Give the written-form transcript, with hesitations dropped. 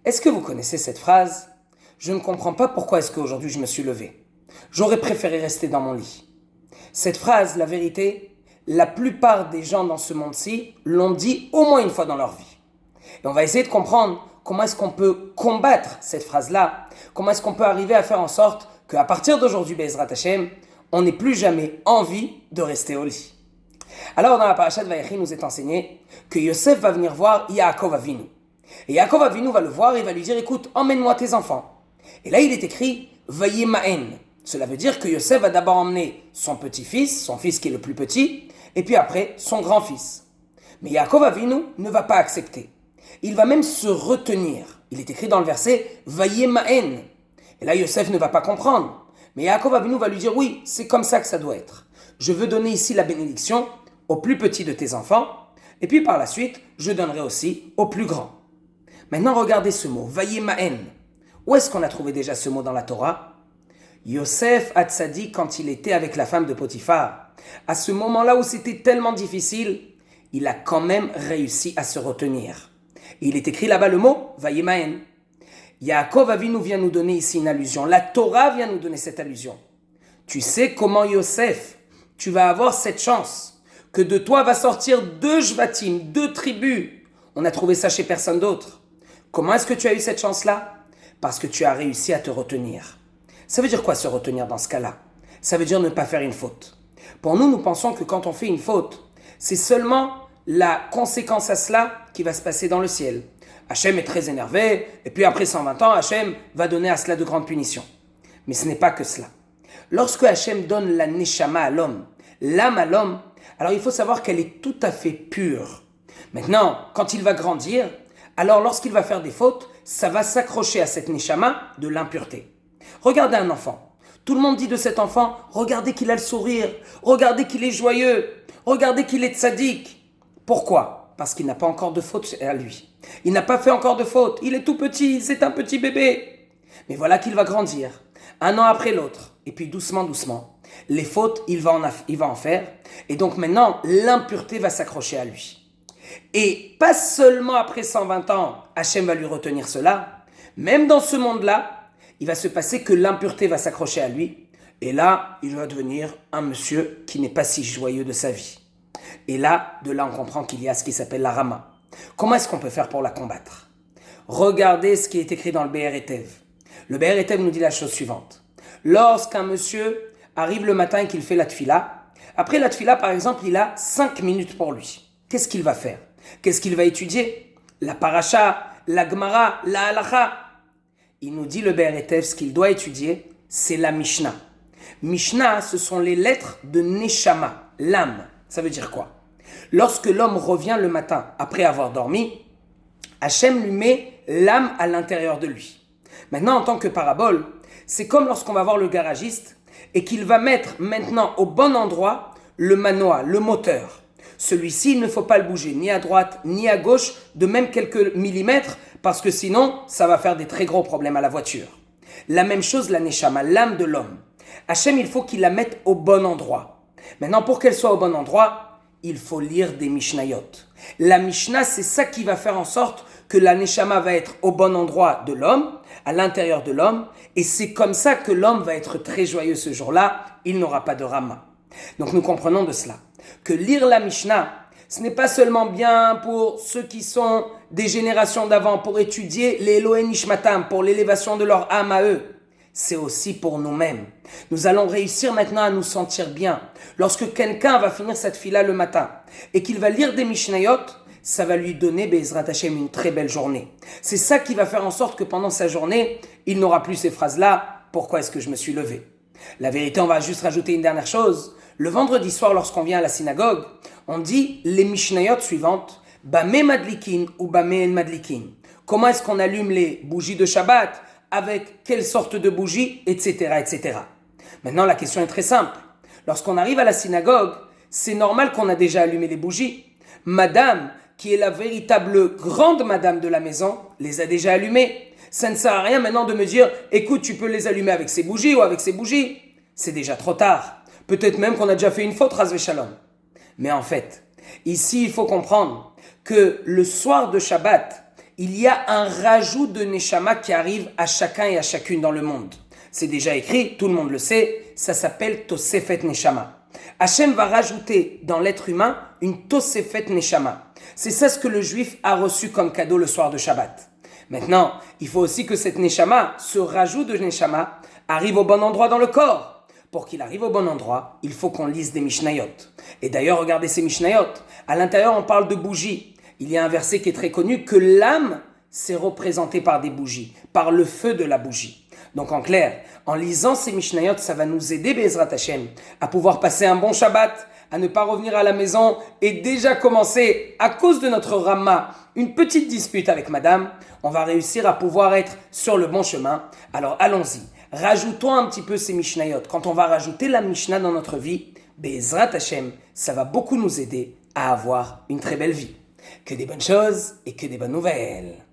Est-ce que vous connaissez cette phrase ? Je ne comprends pas pourquoi est-ce qu'aujourd'hui je me suis levé. J'aurais préféré rester dans mon lit. Cette phrase, la vérité, la plupart des gens dans ce monde-ci l'ont dit au moins une fois dans leur vie. Et on va essayer de comprendre comment est-ce qu'on peut combattre cette phrase-là, comment est-ce qu'on peut arriver à faire en sorte qu'à partir d'aujourd'hui, Be'ezrat Hashem, on n'ait plus jamais envie de rester au lit. Alors dans la parasha de Vayechi, nous est enseigné que Yosef va venir voir Yaakov Avinu. Et Yaakov Avinu va le voir et va lui dire, écoute, emmène-moi tes enfants. Et là il est écrit Vayemaen. Cela veut dire que Yosef va d'abord emmener son petit-fils, son fils qui est le plus petit, et puis après son grand-fils. Mais Yaakov Avinu ne va pas accepter. Il va même se retenir. Il est écrit dans le verset Vayemaen. Et là Yosef ne va pas comprendre. Mais Yaakov Avinu va lui dire, oui, c'est comme ça que ça doit être. Je veux donner ici la bénédiction au plus petit de tes enfants, et puis par la suite, je donnerai aussi au plus grand. Maintenant, regardez ce mot, Vayemaen. Où est-ce qu'on a trouvé déjà ce mot dans la Torah ? Yosef Hatzadik, quand il était avec la femme de Potiphar, à ce moment-là où c'était tellement difficile, il a quand même réussi à se retenir. Et il est écrit là-bas le mot, Vayemaen. Yaakov Avinu vient nous donner ici une allusion. La Torah vient nous donner cette allusion. Tu sais comment Yosef, tu vas avoir cette chance que de toi va sortir 2 Shvatim, 2 tribus. On a trouvé ça chez personne d'autre. Comment est-ce que tu as eu cette chance-là ? Parce que tu as réussi à te retenir. Ça veut dire quoi se retenir dans ce cas-là ? Ça veut dire ne pas faire une faute. Pour nous, nous pensons que quand on fait une faute, c'est seulement la conséquence à cela qui va se passer dans le ciel. Hachem est très énervé, et puis après 120 ans, Hachem va donner à cela de grandes punitions. Mais ce n'est pas que cela. Lorsque Hachem donne la neshama à l'homme, l'âme à l'homme, alors il faut savoir qu'elle est tout à fait pure. Maintenant, quand il va grandir, alors lorsqu'il va faire des fautes, ça va s'accrocher à cette neshama de l'impureté. Regardez un enfant. Tout le monde dit de cet enfant, regardez qu'il a le sourire, regardez qu'il est joyeux, regardez qu'il est tzaddik. Pourquoi ? Parce qu'il n'a pas encore de faute à lui. Il n'a pas fait encore de faute. Il est tout petit, c'est un petit bébé. Mais voilà qu'il va grandir, un an après l'autre. Et puis doucement, les fautes, il va en faire. Et donc maintenant, l'impureté va s'accrocher à lui. Et pas seulement après 120 ans, Hachem va lui retenir cela. Même dans ce monde-là, il va se passer que l'impureté va s'accrocher à lui. Et là, il va devenir un monsieur qui n'est pas si joyeux de sa vie. Et là, de là, on comprend qu'il y a ce qui s'appelle la Rama. Comment est-ce qu'on peut faire pour la combattre ? Regardez ce qui est écrit dans le Be'er Etev. Le Be'er Etev nous dit la chose suivante. Lorsqu'un monsieur arrive le matin et qu'il fait la tfila, après la tfila, par exemple, il a 5 minutes pour lui. Qu'est-ce qu'il va faire ? Qu'est-ce qu'il va étudier ? La paracha, la gemara, la halacha. Il nous dit le Be'er Etev, ce qu'il doit étudier, c'est la Mishnah. Mishnah, ce sont les lettres de Neshama, l'âme. Ça veut dire quoi ? Lorsque l'homme revient le matin après avoir dormi, Hachem lui met l'âme à l'intérieur de lui. Maintenant, en tant que parabole, c'est comme lorsqu'on va voir le garagiste et qu'il va mettre maintenant au bon endroit le manoir, le moteur. Celui-ci, il ne faut pas le bouger ni à droite ni à gauche de même quelques millimètres parce que sinon, ça va faire des très gros problèmes à la voiture. La même chose, la neshama, l'âme de l'homme. Hachem, il faut qu'il la mette au bon endroit. Maintenant, pour qu'elle soit au bon endroit, il faut lire des Mishnayot. La Mishnah, c'est ça qui va faire en sorte que la neshama va être au bon endroit de l'homme, à l'intérieur de l'homme, et c'est comme ça que l'homme va être très joyeux ce jour-là, il n'aura pas de rama. Donc nous comprenons de cela, que lire la Mishnah, ce n'est pas seulement bien pour ceux qui sont des générations d'avant, pour étudier les Elohei Nishmatam, pour l'élévation de leur âme à eux. C'est aussi pour nous-mêmes. Nous allons réussir maintenant à nous sentir bien. Lorsque quelqu'un va finir cette fila le matin et qu'il va lire des Mishnayot, ça va lui donner, Be'ezrat Hashem, une très belle journée. C'est ça qui va faire en sorte que pendant sa journée, il n'aura plus ces phrases-là. Pourquoi est-ce que je me suis levé ? La vérité, on va juste rajouter une dernière chose. Le vendredi soir, lorsqu'on vient à la synagogue, on dit les Mishnayot suivantes, Bameh Madlikin ou Bameh En Madlikin. Comment est-ce qu'on allume les bougies de Shabbat ? Avec quelle sorte de bougie, etc., etc. Maintenant, la question est très simple. Lorsqu'on arrive à la synagogue, c'est normal qu'on a déjà allumé les bougies. Madame, qui est la véritable grande madame de la maison, les a déjà allumées. Ça ne sert à rien maintenant de me dire, écoute, tu peux les allumer avec ces bougies ou avec ces bougies. C'est déjà trop tard. Peut-être même qu'on a déjà fait une faute, Ras Veshalom. Mais en fait, ici, il faut comprendre que le soir de Shabbat, il y a un rajout de Neshama qui arrive à chacun et à chacune dans le monde. C'est déjà écrit, tout le monde le sait, ça s'appelle Tosefet Neshama. Hachem va rajouter dans l'être humain une Tosefet Neshama. C'est ça ce que le juif a reçu comme cadeau le soir de Shabbat. Maintenant, il faut aussi que cette Neshama, ce rajout de Neshama, arrive au bon endroit dans le corps. Pour qu'il arrive au bon endroit, il faut qu'on lise des Mishnayot. Et d'ailleurs, regardez ces Mishnayot. À l'intérieur, on parle de bougies. Il y a un verset qui est très connu, que l'âme, c'est représenté par des bougies, par le feu de la bougie. Donc en clair, en lisant ces Mishnayot, ça va nous aider, Be'ezrat Hashem, à pouvoir passer un bon Shabbat, à ne pas revenir à la maison et déjà commencer, à cause de notre Rama, une petite dispute avec madame. On va réussir à pouvoir être sur le bon chemin. Alors allons-y, rajoutons un petit peu ces Mishnayot. Quand on va rajouter la Mishnah dans notre vie, Be'ezrat Hashem, ça va beaucoup nous aider à avoir une très belle vie. Que des bonnes choses et que des bonnes nouvelles.